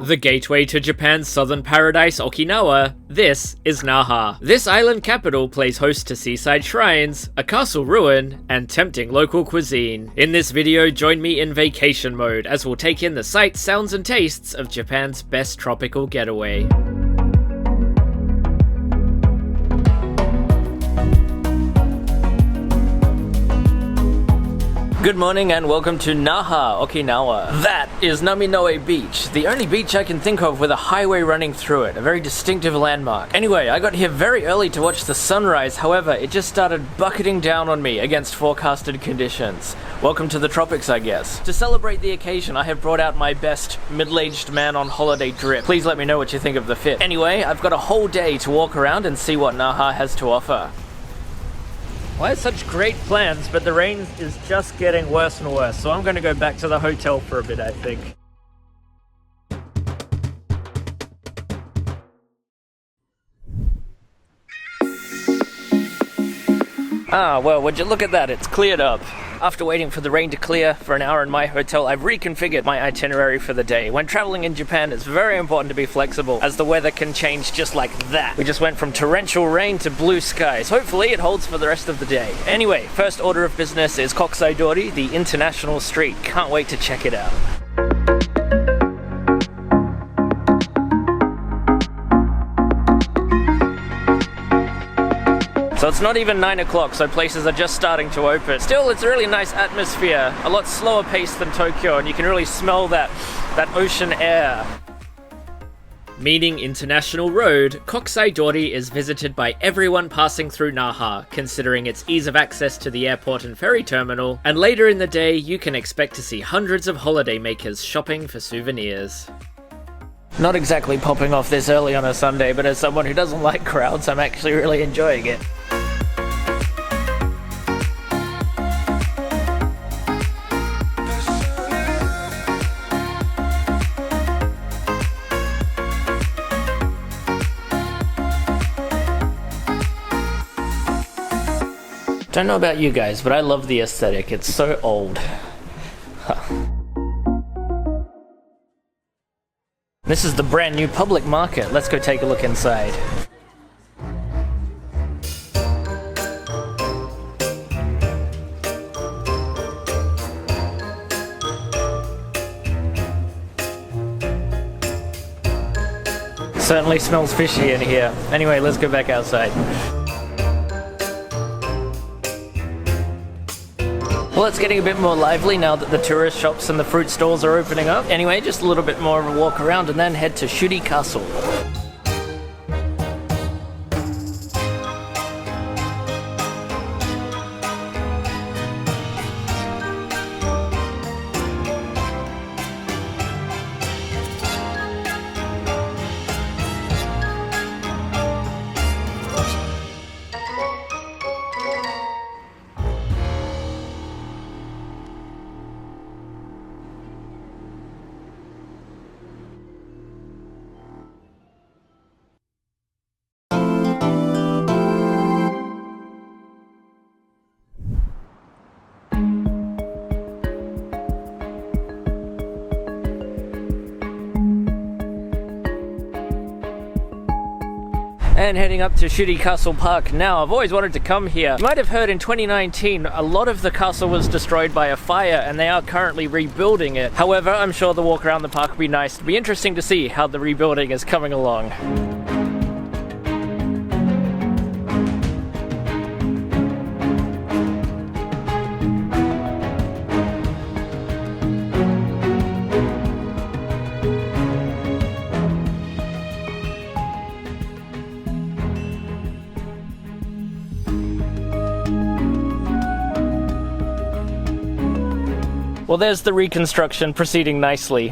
The gateway to Japan's southern paradise, Okinawa, this is Naha. This island capital plays host to seaside shrines, a castle ruin, and tempting local cuisine. In this video, join me in vacation mode as we'll take in the sights, sounds, and tastes of Japan's best tropical getaway. Good morning and welcome to Naha, Okinawa. That is Naminoue Beach, the only beach I can think of with a highway running through it, a very distinctive landmark. Anyway, I got here very early to watch the sunrise, however, it just started bucketing down on me against forecasted conditions. Welcome to the tropics, I guess. To celebrate the occasion, I have brought out my best middle-aged man on holiday drip. Please let me know what you think of the fit. Anyway, I've got a whole day to walk around and see what Naha has to offer. Well, I had such great plans, but the rain is just getting worse and worse, so I'm going to go back to the hotel for a bit, I think. Ah, well, would you look at that, it's cleared up. After waiting for the rain to clear for an hour in my hotel, I've reconfigured my itinerary for the day. When traveling in Japan, it's very important to be flexible, as the weather can change just like that. We just went from torrential rain to blue skies. Hopefully it holds for the rest of the day. Anyway, first order of business is Kokusai Dori, the international street. Can't wait to check it out. So it's not even 9 o'clock, so places are just starting to open. Still, it's a really nice atmosphere, a lot slower pace than Tokyo, and you can really smell that ocean air. Meaning International Road, Kokusai Dori is visited by everyone passing through Naha, considering its ease of access to the airport and ferry terminal, and later in the day you can expect to see hundreds of holidaymakers shopping for souvenirs. Not exactly popping off this early on a Sunday, but as someone who doesn't like crowds, I'm actually really enjoying it. Don't know about you guys, but I love the aesthetic. It's so old. Huh. This is the brand new public market. Let's go take a look inside. Certainly smells fishy in here. Anyway, let's go back outside. Well, it's getting a bit more lively now that the tourist shops and the fruit stalls are opening up. Anyway, just a little bit more of a walk around and then head to Shuri Castle. And heading up to Shuri Castle Park now. I've always wanted to come here. You might have heard in 2019, a lot of the castle was destroyed by a fire and they are currently rebuilding it. However, I'm sure the walk around the park will be nice. It'll be interesting to see how the rebuilding is coming along. Well, there's the reconstruction proceeding nicely.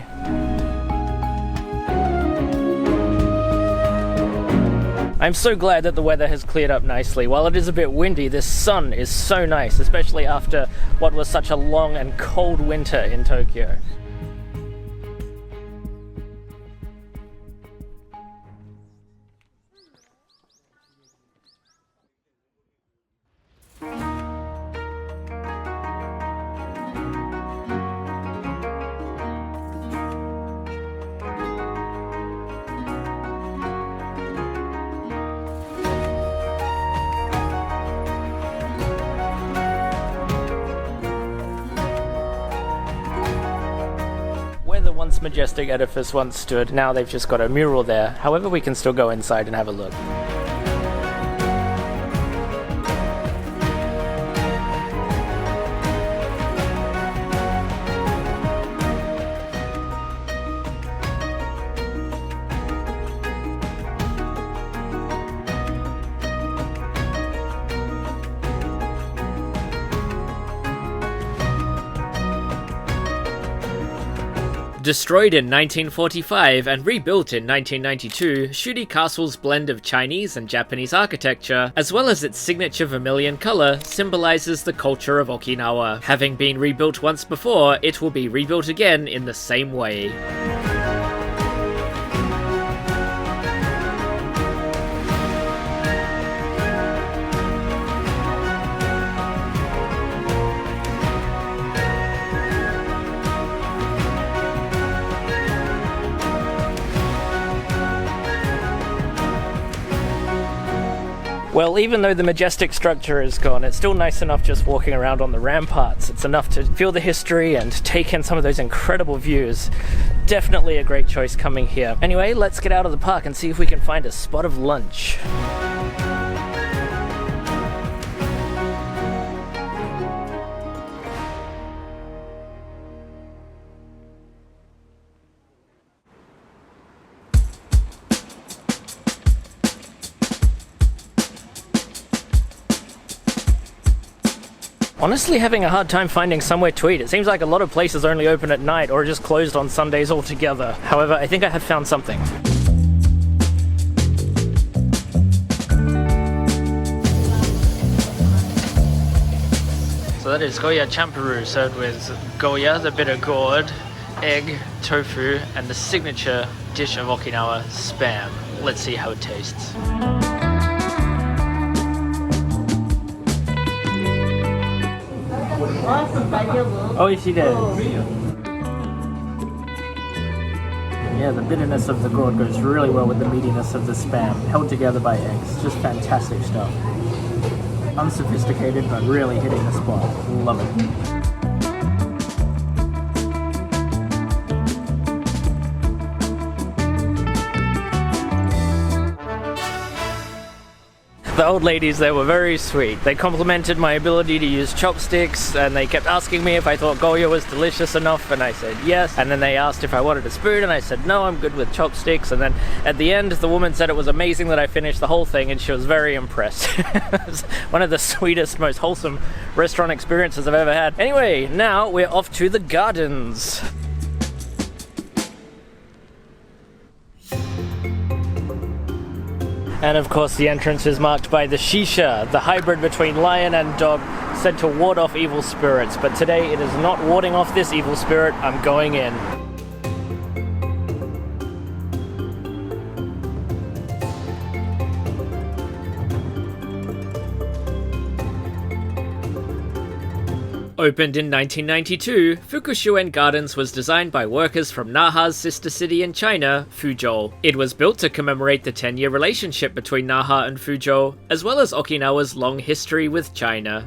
I'm so glad that the weather has cleared up nicely. While it is a bit windy, this sun is so nice, especially after what was such a long and cold winter in Tokyo. majestic edifice once stood. Now they've just got a mural there. However, we can still go inside and have a look. Destroyed in 1945 and rebuilt in 1992, Shuri Castle's blend of Chinese and Japanese architecture, as well as its signature vermilion color, symbolizes the culture of Okinawa. Having been rebuilt once before, it will be rebuilt again in the same way. Well, even though the majestic structure is gone, it's still nice enough just walking around on the ramparts. It's enough to feel the history and take in some of those incredible views. Definitely a great choice coming here. Anyway, let's get out of the park and see if we can find a spot of lunch. Honestly having a hard time finding somewhere to eat. It seems like a lot of places only open at night or are just closed on Sundays altogether. However, I think I have found something. So that is goya champurū served with goya, the bitter gourd, egg, tofu, and the signature dish of Okinawa, spam. Let's see how it tastes. Yeah, the bitterness of the gourd goes really well with the meatiness of the spam, held together by eggs. Just fantastic stuff. Unsophisticated, but really hitting the spot. Love it. The old ladies there were very sweet. They complimented my ability to use chopsticks, and they kept asking me if I thought goya was delicious enough, and I said yes. And then they asked if I wanted a spoon, and I said no, I'm good with chopsticks. And then at the end, the woman said it was amazing that I finished the whole thing, and she was very impressed. It was one of the sweetest, most wholesome restaurant experiences I've ever had. Anyway, now we're off to the gardens. And of course the entrance is marked by the shisha, the hybrid between lion and dog, said to ward off evil spirits. But today it is not warding off this evil spirit, I'm going in. Opened in 1992, Fukushuen Gardens was designed by workers from Naha's sister city in China, Fuzhou. It was built to commemorate the 10-year relationship between Naha and Fuzhou, as well as Okinawa's long history with China.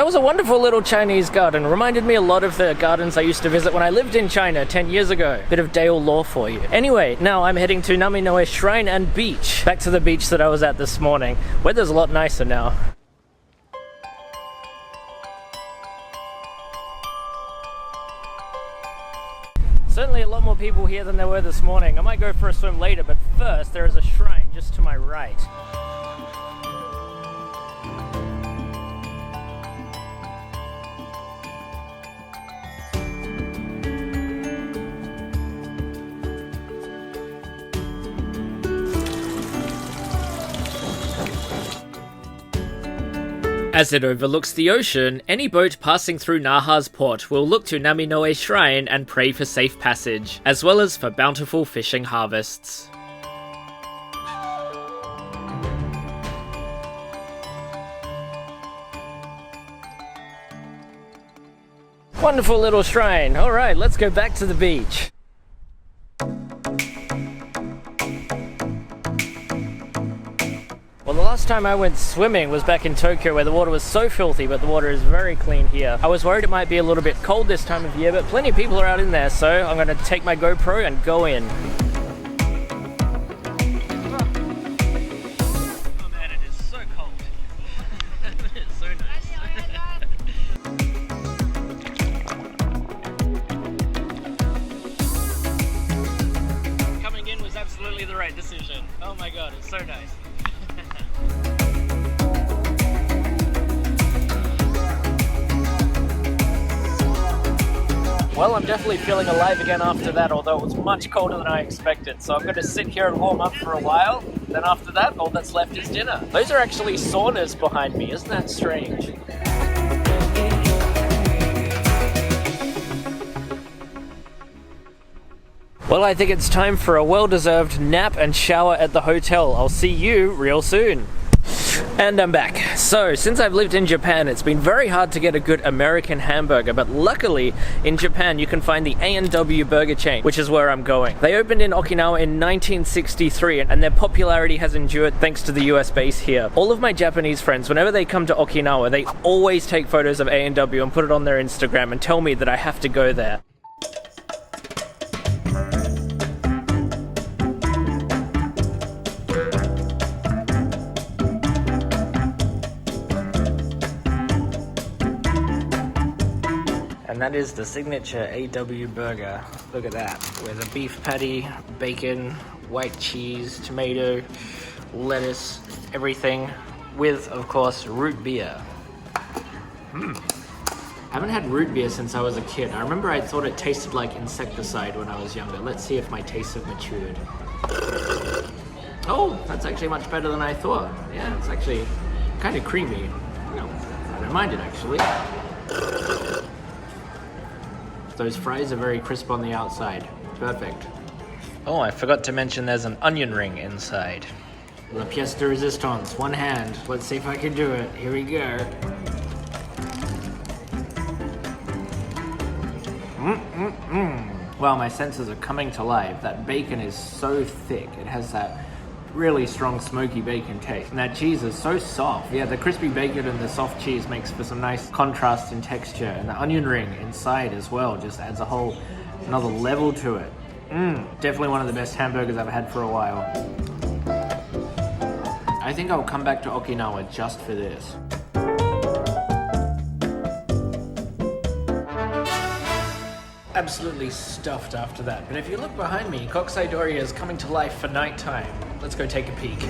That was a wonderful little Chinese garden. Reminded me a lot of the gardens I used to visit when I lived in China 10 years ago. Bit of Dale lore for you. Anyway, now I'm heading to Naminoue Shrine and Beach. Back to the beach that I was at this morning. Weather's a lot nicer now. Certainly a lot more people here than there were this morning. I might go for a swim later, but first there is a shrine just to my right. As it overlooks the ocean, any boat passing through Naha's port will look to Naminoue Shrine and pray for safe passage, as well as for bountiful fishing harvests. Wonderful little shrine. Alright, let's go back to the beach. Well, the last time I went swimming was back in Tokyo, where the water was so filthy, but the water is very clean here. I was worried it might be a little bit cold this time of year, but plenty of people are out in there, so I'm going to take my GoPro and go in. Oh man, it is so cold. It's so nice. Coming in was absolutely the right decision. Oh my god, it's so nice. Well, I'm definitely feeling alive again after that, although it was much colder than I expected. So I'm going to sit here and warm up for a while. Then after that, all that's left is dinner. Those are actually saunas behind me. Isn't that strange? Well, I think it's time for a well-deserved nap and shower at the hotel. I'll see you real soon. And I'm back. So, since I've lived in Japan, it's been very hard to get a good American hamburger, but luckily in Japan you can find the A&W Burger chain, which is where I'm going. They opened in Okinawa in 1963, and their popularity has endured thanks to the US base here. All of my Japanese friends, whenever they come to Okinawa, they always take photos of A&W and put it on their Instagram and tell me that I have to go there. And that is the signature A&W Burger. Look at that, with a beef patty, bacon, white cheese, tomato, lettuce, everything, with, of course, root beer. I haven't had root beer since I was a kid. I remember I thought it tasted like insecticide when I was younger. Let's see if my tastes have matured. Oh, that's actually much better than I thought. Yeah, it's actually kind of creamy. No, I don't mind it actually. Those fries are very crisp on the outside. Perfect. Oh, I forgot to mention there's an onion ring inside. La pièce de résistance, one hand. Let's see if I can do it. Here we go. Wow, my senses are coming to life. That bacon is so thick. It has that really strong smoky bacon taste. And that cheese is so soft. Yeah, the crispy bacon and the soft cheese makes for some nice contrast in texture. And the onion ring inside as well just adds a whole another level to it. Definitely one of the best hamburgers I've had for a while. I think I'll come back to Okinawa just for this. Absolutely stuffed after that. But if you look behind me, Kokusai Dori is coming to life for nighttime. Let's go take a peek.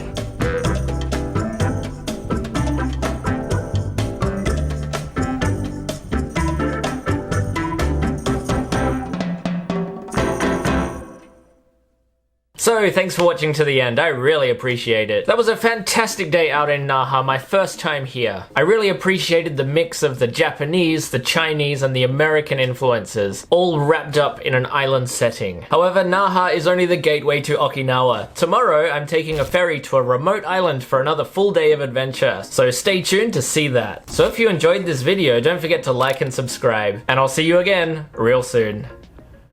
So, thanks for watching to the end. I really appreciate it. That was a fantastic day out in Naha, my first time here. I really appreciated the mix of the Japanese, the Chinese, and the American influences, all wrapped up in an island setting. However, Naha is only the gateway to Okinawa. Tomorrow, I'm taking a ferry to a remote island for another full day of adventure, so stay tuned to see that. So if you enjoyed this video, don't forget to like and subscribe, and I'll see you again real soon.